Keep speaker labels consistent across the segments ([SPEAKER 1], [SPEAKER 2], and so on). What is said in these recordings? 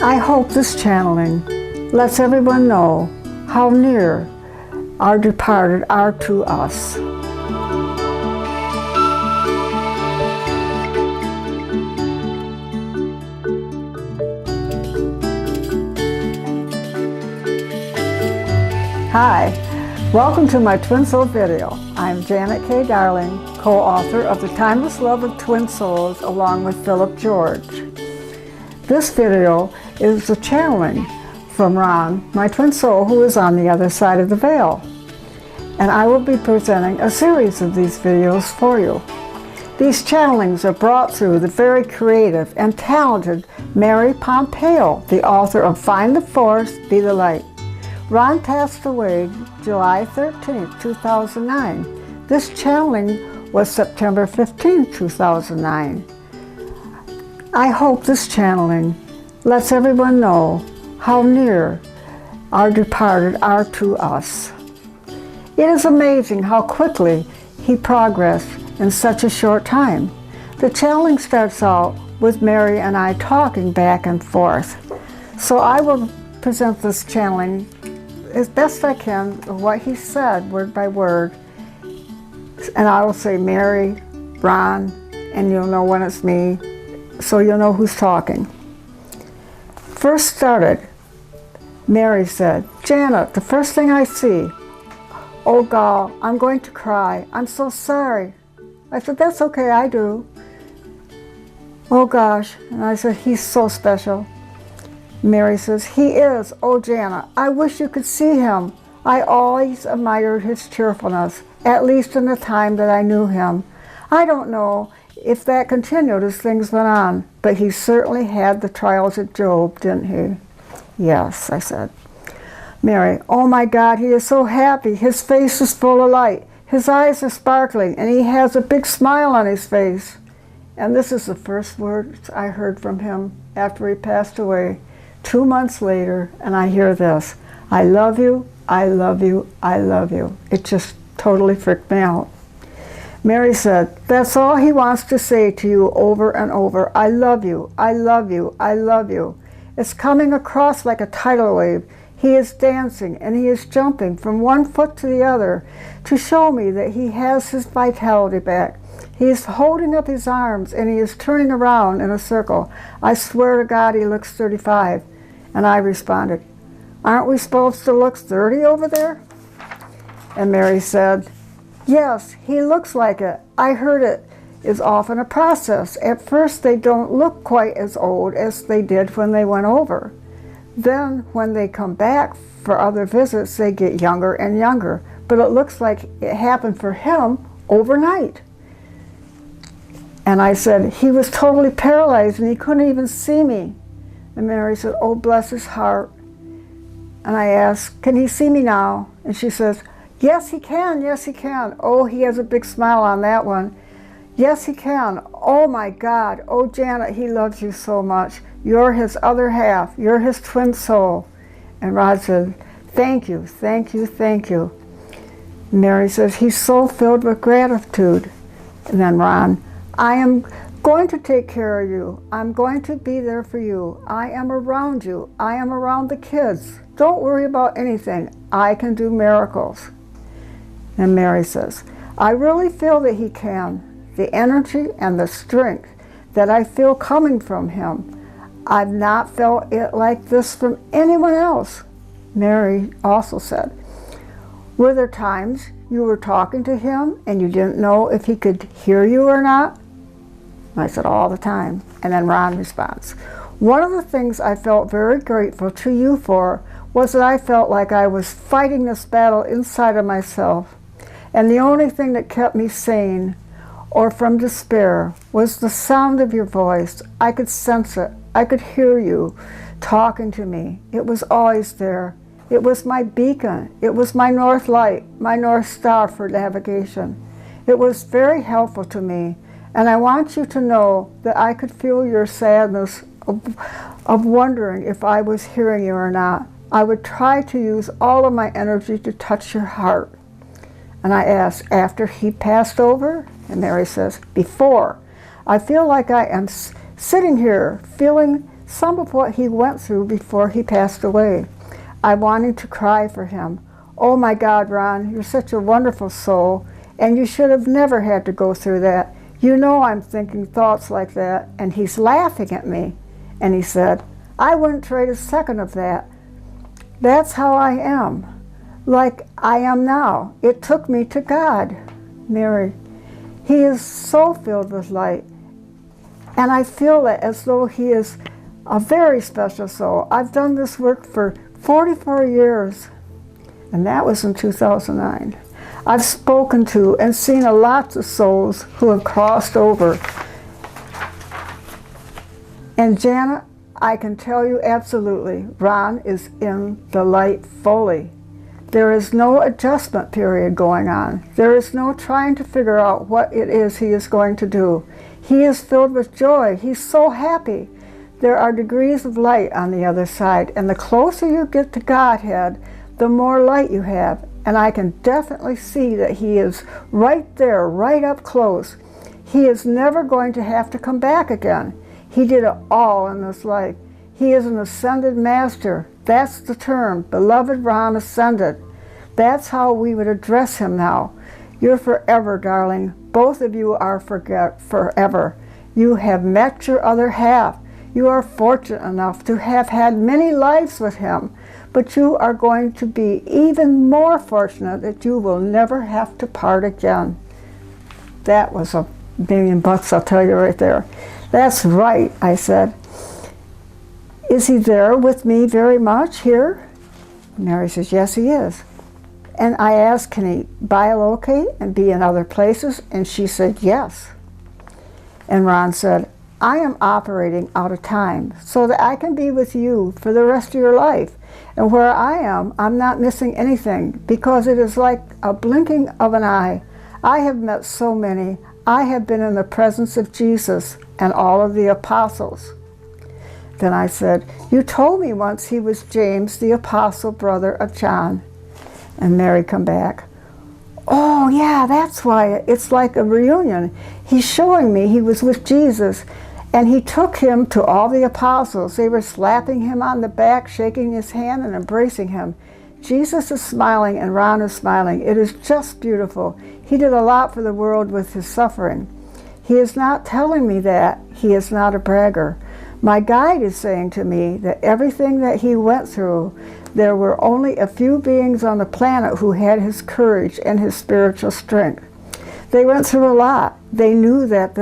[SPEAKER 1] I hope this channeling lets everyone know how near our departed are to us. Hi, welcome to my Twin Soul video. I'm Janet K. Darling, co-author of The Timeless Love of Twin Souls along with Philip George. This video is a channeling from Ron, my twin soul, who is on the other side of the veil. And I will be presenting a series of these videos for you. These channelings are brought through the very creative and talented Mary Pompeo, the author of Find the Force, Be the Light. Ron passed away July 13, 2009. This channeling was September 15, 2009. I hope this channeling lets everyone know how near our departed are to us. It is amazing how quickly he progressed in such a short time. The channeling starts out with Mary and I talking back and forth. So I will present this channeling as best I can, what he said word by word. And I will say Mary, Ron, and you'll know when it's me, so you'll know who's talking. First started, Mary said, "Janet, the first thing I see, oh God, I'm going to cry. I'm so sorry." I said, "That's okay, I do." "Oh gosh," and I said, "He's so special." Mary says, "He is. Oh Janet, I wish you could see him. I always admired his cheerfulness, at least in the time that I knew him. I don't know if that continued as things went on, but he certainly had the trials of Job, didn't he?" "Yes," I said. Mary, "Oh my God, he is so happy. His face is full of light. His eyes are sparkling, and he has a big smile on his face." And this is the first words I heard from him after he passed away 2 months later, and I hear this: "I love you, I love you, I love you." It just totally freaked me out. Mary said, "That's all he wants to say to you over and over. I love you, I love you, I love you." It's coming across like a tidal wave. He is dancing and he is jumping from one foot to the other to show me that he has his vitality back. He is holding up his arms and he is turning around in a circle. I swear to God he looks 35. And I responded, "Aren't we supposed to look 30 over there?" And Mary said, "Yes, he looks like it. I heard it is often a process. At first they don't look quite as old as they did when they went over. Then when they come back for other visits, they get younger and younger. But it looks like it happened for him overnight." And I said, "He was totally paralyzed and he couldn't even see me." And Mary said, "Oh, bless his heart." And I asked, "Can he see me now?" And she says, "Yes, he can. Yes, he can." Oh, he has a big smile on that one. "Yes, he can. Oh, my God. Oh, Janet, he loves you so much. You're his other half. You're his twin soul." And Rod said, "Thank you, thank you, thank you." Mary says, "He's so filled with gratitude." And then Ron, "I am going to take care of you. I'm going to be there for you. I am around you. I am around the kids. Don't worry about anything. I can do miracles." And Mary says, "I really feel that he can. The energy and the strength that I feel coming from him. I've not felt it like this from anyone else." Mary also said, "Were there times you were talking to him and you didn't know if he could hear you or not?" I said, "All the time." And then Ron responds, "One of the things I felt very grateful to you for was that I felt like I was fighting this battle inside of myself. And the only thing that kept me sane or from despair was the sound of your voice. I could sense it. I could hear you talking to me. It was always there. It was my beacon. It was my north light, my north star for navigation. It was very helpful to me. And I want you to know that I could feel your sadness of wondering if I was hearing you or not. I would try to use all of my energy to touch your heart." And I asked, "After he passed over?" And Mary says, "Before. I feel like I am sitting here feeling some of what he went through before he passed away. I wanted to cry for him. Oh my God, Ron, you're such a wonderful soul, and you should have never had to go through that. You know I'm thinking thoughts like that. And he's laughing at me. And he said, I wouldn't trade a second of that. That's how I am, like I am now. It took me to God. Mary, he is so filled with light. And I feel it as though he is a very special soul. I've done this work for 44 years, and that was in 2009. I've spoken to and seen a lot of souls who have crossed over. And Janet, I can tell you absolutely, Ron is in the light fully. There is no adjustment period going on. There is no trying to figure out what it is he is going to do. He is filled with joy. He's so happy. There are degrees of light on the other side, and the closer you get to Godhead, the more light you have. And I can definitely see that he is right there, right up close. He is never going to have to come back again. He did it all in this life. He is an ascended master. That's the term, beloved Ron ascended. That's how we would address him now. You're forever, darling. Both of you are forever. You have met your other half. You are fortunate enough to have had many lives with him, but you are going to be even more fortunate that you will never have to part again. That was $1,000,000, I'll tell you right there. That's right, I said. Is he there with me very much here? Mary says, yes, he is. And I asked, can he bilocate and be in other places? And she said, yes. And Ron said, I am operating out of time so that I can be with you for the rest of your life. And where I am, I'm not missing anything because it is like a blinking of an eye. I have met so many. I have been in the presence of Jesus and all of the apostles. Then I said, you told me once he was James, the apostle brother of John. And Mary come back. Oh yeah, that's why it's like a reunion. He's showing me he was with Jesus, and he took him to all the apostles. They were slapping him on the back, shaking his hand and embracing him. Jesus is smiling and Ron is smiling. It is just beautiful. He did a lot for the world with his suffering. He is not telling me that. He is not a bragger. My guide is saying to me that everything that he went through, there were only a few beings on the planet who had his courage and his spiritual strength. They went through a lot. They knew that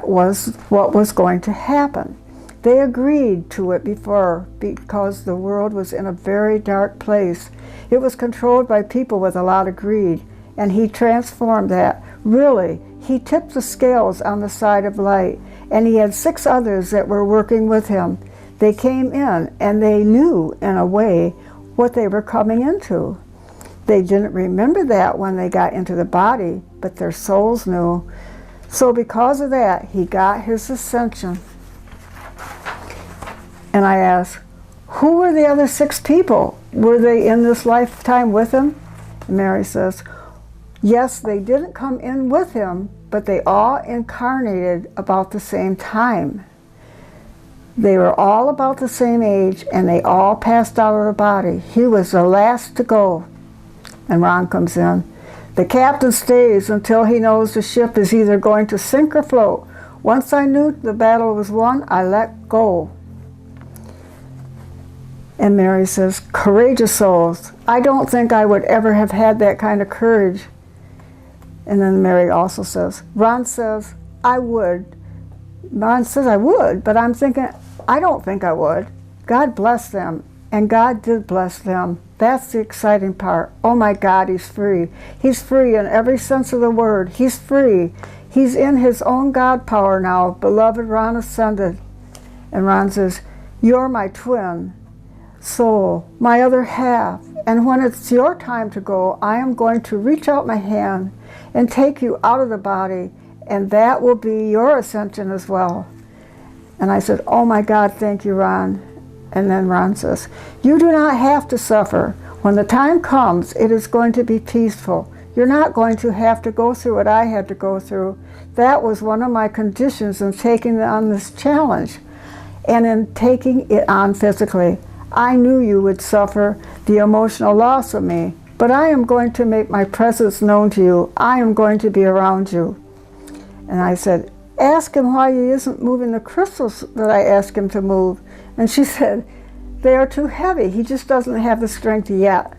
[SPEAKER 1] was what was going to happen. They agreed to it before because the world was in a very dark place. It was controlled by people with a lot of greed, and he transformed that. Really, he tipped the scales on the side of light, and he had 6 others that were working with him. They came in, and they knew, in a way, what they were coming into. They didn't remember that when they got into the body, but their souls knew. So because of that, he got his ascension. And I asked, who were the other 6 people? Were they in this lifetime with him? And Mary says, yes, they didn't come in with him, but they all incarnated about the same time. They were all about the same age, and they all passed out of the body. He was the last to go. And Ron comes in. The captain stays until he knows the ship is either going to sink or float. Once I knew the battle was won, I let go. And Mary says, courageous souls. I don't think I would ever have had that kind of courage. And then Mary also says, Ron says, I would. Ron says, I would, but I'm thinking, I don't think I would. God bless them. And God did bless them. That's the exciting part. Oh my God, he's free. He's free in every sense of the word. He's free. He's in his own God power now. Beloved Ron ascended. And Ron says, you're my twin soul, my other half. And when it's your time to go, I am going to reach out my hand and take you out of the body, and that will be your ascension as well. And I said, oh my God, thank you, Ron. And then Ron says, you do not have to suffer. When the time comes, it is going to be peaceful. You're not going to have to go through what I had to go through. That was one of my conditions in taking on this challenge and in taking it on physically. I knew you would suffer the emotional loss of me, but I am going to make my presence known to you. I am going to be around you. And I said, ask him why he isn't moving the crystals that I asked him to move. And she said, they are too heavy. He just doesn't have the strength yet.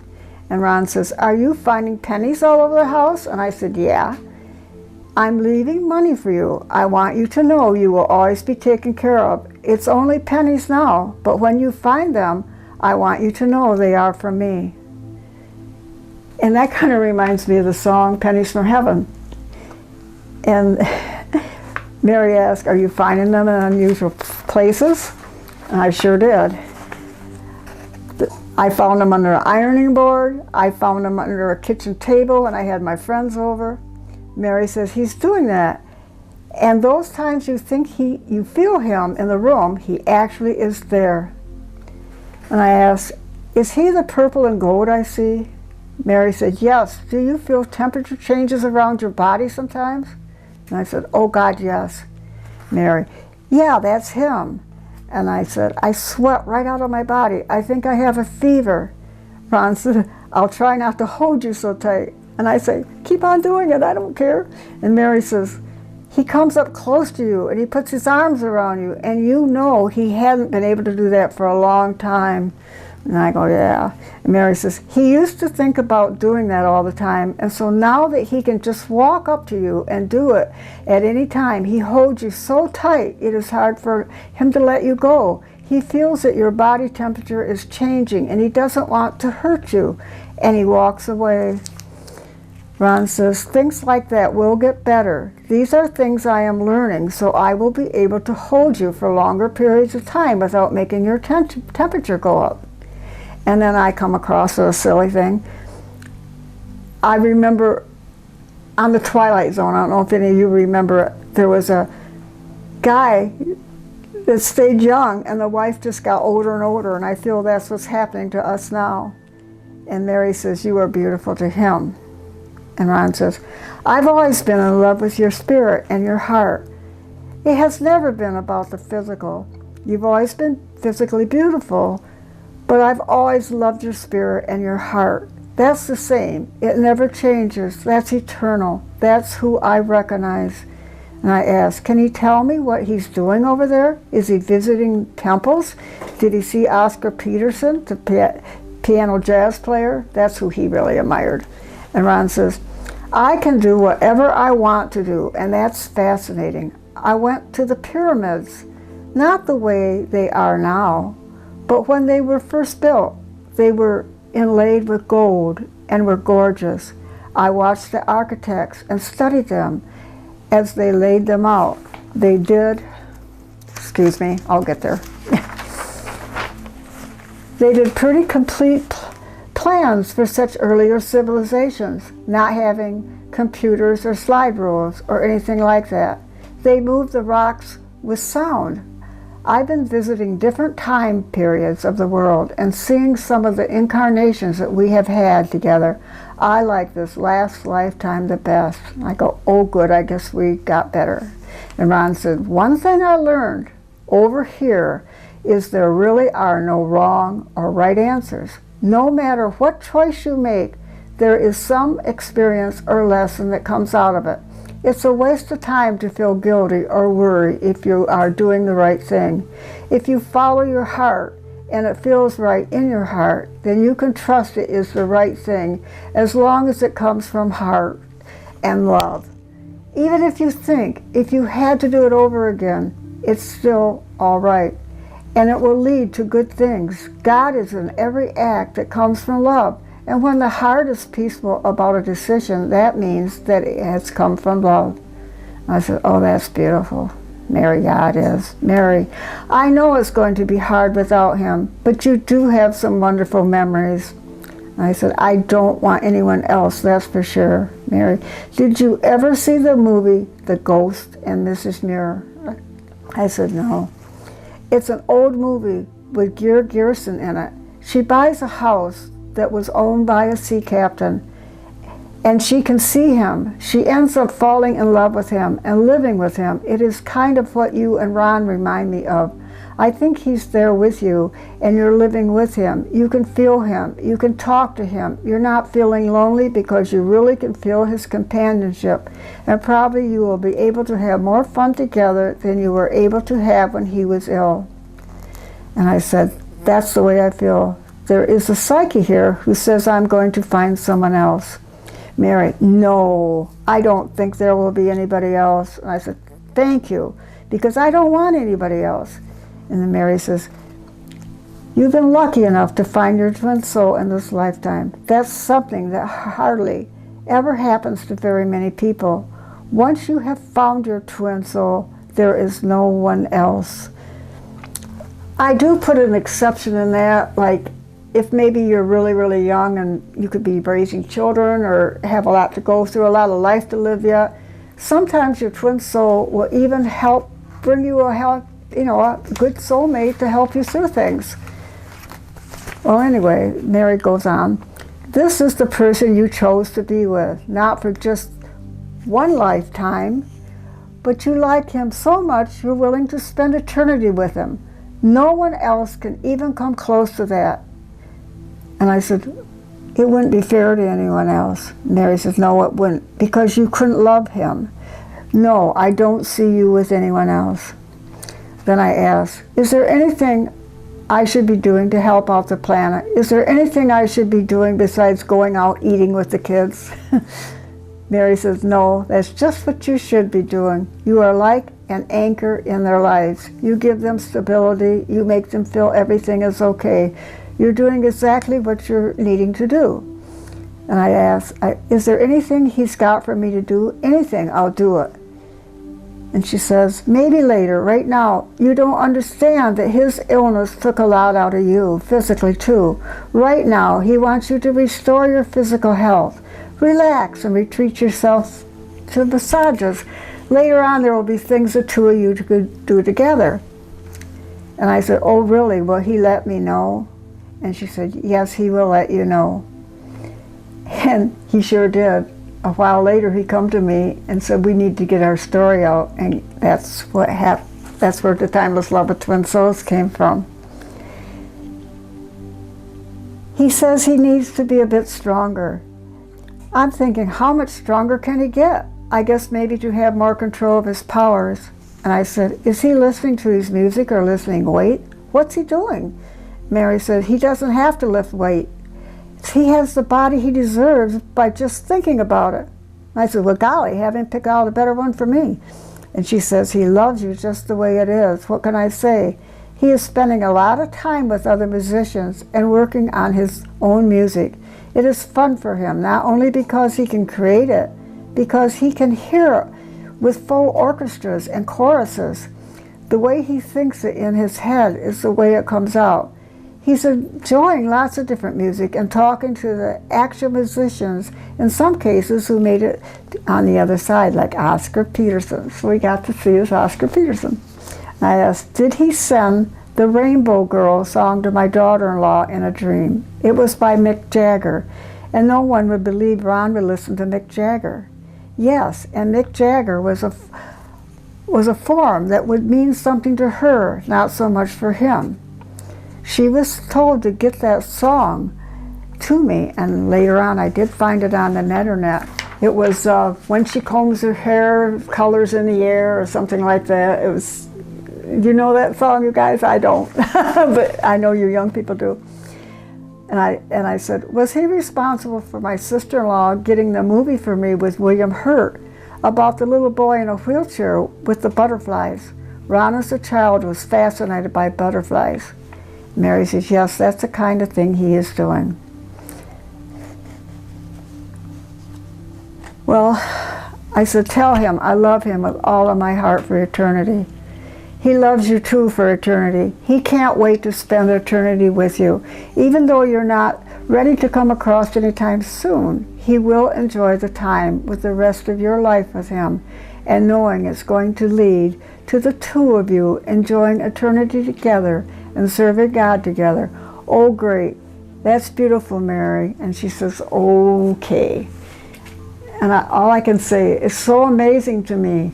[SPEAKER 1] And Ron says, are you finding pennies all over the house? And I said, yeah. I'm leaving money for you. I want you to know you will always be taken care of. It's only pennies now, but when you find them, I want you to know they are from me. And that kind of reminds me of the song, Pennies from Heaven. And Mary asked, are you finding them in unusual places? And I sure did. I found them under an ironing board. I found them under a kitchen table when I had my friends over. Mary says, he's doing that. And those times you think you feel him in the room, he actually is there. And I asked, is he the purple and gold I see? Mary said, yes. Do you feel temperature changes around your body sometimes? And I said, oh God, yes. Mary, yeah, that's him. And I said, I sweat right out of my body. I think I have a fever. Ron said, I'll try not to hold you so tight. And I say, keep on doing it, I don't care. And Mary says, he comes up close to you and he puts his arms around you, and you know he hadn't been able to do that for a long time. And I go, yeah. And Mary says, he used to think about doing that all the time, and so now that he can just walk up to you and do it at any time, he holds you so tight it is hard for him to let you go. He feels that your body temperature is changing and he doesn't want to hurt you, and he walks away. Ron says, things like that will get better. These are things I am learning, so I will be able to hold you for longer periods of time without making your temperature go up. And then I come across a silly thing. I remember on the Twilight Zone, I don't know if any of you remember it, there was a guy that stayed young and the wife just got older and older, and I feel that's what's happening to us now. And Mary says, you are beautiful to him. And Ron says, I've always been in love with your spirit and your heart. It has never been about the physical. You've always been physically beautiful, but I've always loved your spirit and your heart. That's the same. It never changes. That's eternal. That's who I recognize. And I ask, can he tell me what he's doing over there? Is he visiting temples? Did he see Oscar Peterson, the piano jazz player? That's who he really admired. And Ron says, I can do whatever I want to do, and that's fascinating. I went to the pyramids, not the way they are now, but when they were first built. They were inlaid with gold and were gorgeous. I watched the architects and studied them as they laid them out. They did, excuse me, I'll get there. They did pretty complete plans for such earlier civilizations, not having computers or slide rules or anything like that. They moved the rocks with sound. I've been visiting different time periods of the world and seeing some of the incarnations that we have had together. I like this last lifetime the best. I go, oh good, I guess we got better. And Ron said, one thing I learned over here is there really are no wrong or right answers. No matter what choice you make, there is some experience or lesson that comes out of it. It's a waste of time to feel guilty or worry if you are doing the right thing. If you follow your heart and it feels right in your heart, then you can trust it is the right thing as long as it comes from heart and love. Even if you think, if you had to do it over again, it's still all right. And it will lead to good things. God is in every act that comes from love. And when the heart is peaceful about a decision, that means that it has come from love. I said, oh, that's beautiful. Mary, yeah, it is. Mary, I know it's going to be hard without him, but you do have some wonderful memories. I said, I don't want anyone else, that's for sure. Mary, did you ever see the movie The Ghost and Mrs. Muir? I said, no. It's an old movie with Gear Gerson in it. She buys a house that was owned by a sea captain, and she can see him. She ends up falling in love with him and living with him. It is kind of what you and Ron remind me of. I think he's there with you, and you're living with him. You can feel him. You can talk to him. You're not feeling lonely because you really can feel his companionship. And probably you will be able to have more fun together than you were able to have when he was ill. And I said, that's the way I feel. There is a psyche here who says I'm going to find someone else. Mary, no, I don't think there will be anybody else. And I said, thank you, because I don't want anybody else. And then Mary says, you've been lucky enough to find your twin soul in this lifetime. That's something that hardly ever happens to very many people. Once you have found your twin soul, there is no one else. I do put an exception in that, like if maybe you're really, really young and you could be raising children or have a lot to go through, a lot of life to live yet, sometimes your twin soul will even help bring you a good soulmate to help you through things. Well, anyway, Mary goes on. This is the person you chose to be with, not for just one lifetime, but you like him so much you're willing to spend eternity with him. No one else can even come close to that. And I said, it wouldn't be fair to anyone else. Mary says, no, it wouldn't, because you couldn't love him. No, I don't see you with anyone else. Then I asked, is there anything I should be doing to help out the planet? Is there anything I should be doing besides going out eating with the kids? Mary says, no, that's just what you should be doing. You are like an anchor in their lives. You give them stability. You make them feel everything is okay. You're doing exactly what you're needing to do. And I asked, is there anything he's got for me to do? Anything, I'll do it. And she says, maybe later. Right now, you don't understand that his illness took a lot out of you, physically too. Right now, he wants you to restore your physical health. Relax and retreat yourself to massages. Later on, there will be things the two of you could do together. And I said, oh, really? Will he let me know? And she said, yes, he will let you know. And he sure did. A while later, he come to me and said, we need to get our story out. And that's what happened. That's where the Timeless Love of Twin Souls came from. He says he needs to be a bit stronger. I'm thinking, how much stronger can he get? I guess maybe to have more control of his powers. And I said, is he listening to his music or listening weight? What's he doing? Mary said, he doesn't have to lift weight. He has the body he deserves by just thinking about it. I said, well, golly, have him pick out a better one for me. And she says, he loves you just the way it is. What can I say? He is spending a lot of time with other musicians and working on his own music. It is fun for him, not only because he can create it, because he can hear it with full orchestras and choruses. The way he thinks it in his head is the way it comes out. He's enjoying lots of different music and talking to the actual musicians, in some cases, who made it on the other side, like Oscar Peterson. So we got to see his Oscar Peterson. And I asked, did he send the Rainbow Girl song to my daughter-in-law in a dream? It was by Mick Jagger, and no one would believe Ron would listen to Mick Jagger. Yes, and Mick Jagger was a form that would mean something to her, not so much for him. She was told to get that song to me, and later on I did find it on the internet. It was When She Combs Her Hair, Colors in the Air, or something like that. It was, you know that song, you guys? I don't, but I know you young people do. And I said, was he responsible for my sister-in-law getting the movie for me with William Hurt about the little boy in a wheelchair with the butterflies? Ron, as a child, was fascinated by butterflies. Mary says, yes, that's the kind of thing he is doing. Well, I said, tell him I love him with all of my heart for eternity. He loves you too for eternity. He can't wait to spend eternity with you. Even though you're not ready to come across anytime soon, he will enjoy the time with the rest of your life with him, and knowing it's going to lead to the two of you enjoying eternity together and serving God together. Oh, great. That's beautiful, Mary. And she says, okay. And all I can say, it's so amazing to me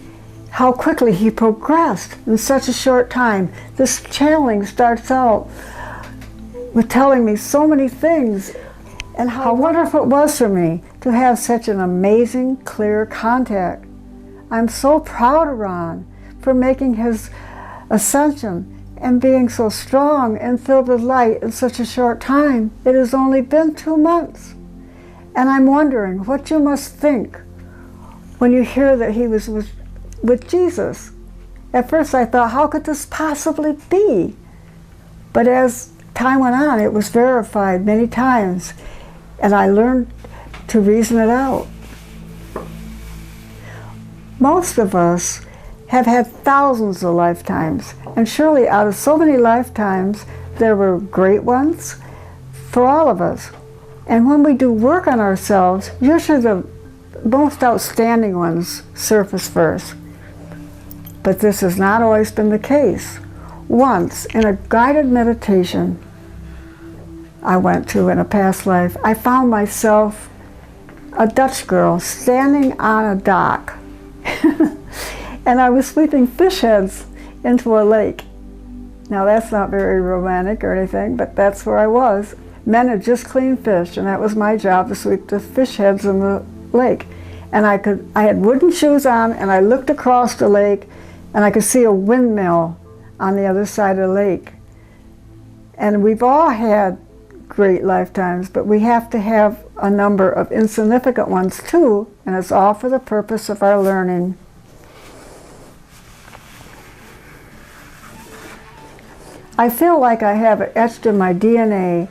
[SPEAKER 1] how quickly he progressed in such a short time. This channeling starts out with telling me so many things, and how wonderful it was for me to have such an amazing, clear contact. I'm so proud of Ron for making his ascension and being so strong and filled with light in such a short time. It has only been 2 months. And I'm wondering what you must think when you hear that he was with Jesus. At first I thought, how could this possibly be? But as time went on, it was verified many times, and I learned to reason it out. Most of us have had thousands of lifetimes, and surely out of so many lifetimes, there were great ones for all of us. And when we do work on ourselves, usually the most outstanding ones surface first. But this has not always been the case. Once, in a guided meditation I went to in a past life, I found myself a Dutch girl standing on a dock. And I was sweeping fish heads into a lake. Now that's not very romantic or anything, but that's where I was. Men had just cleaned fish, and that was my job, to sweep the fish heads in the lake. And I had wooden shoes on, and I looked across the lake, and I could see a windmill on the other side of the lake. And we've all had great lifetimes, but we have to have a number of insignificant ones too, and it's all for the purpose of our learning. I feel like I have it etched in my DNA,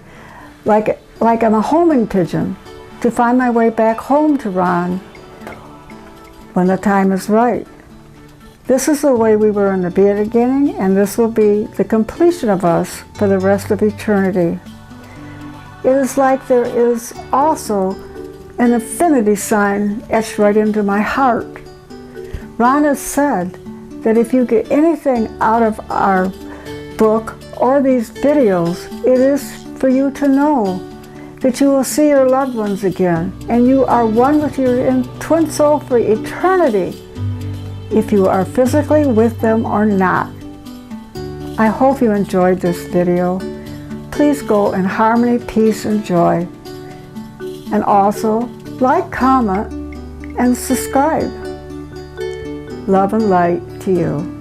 [SPEAKER 1] like I'm a homing pigeon, to find my way back home to Ron when the time is right. This is the way we were in the beginning, and this will be the completion of us for the rest of eternity. It is like there is also an infinity sign etched right into my heart. Ron has said that if you get anything out of our book or these videos, it is for you to know that you will see your loved ones again, and you are one with your twin soul for eternity, if you are physically with them or not. I hope you enjoyed this video. Please go in harmony, peace, and joy. And also, like, comment, and subscribe. Love and light to you.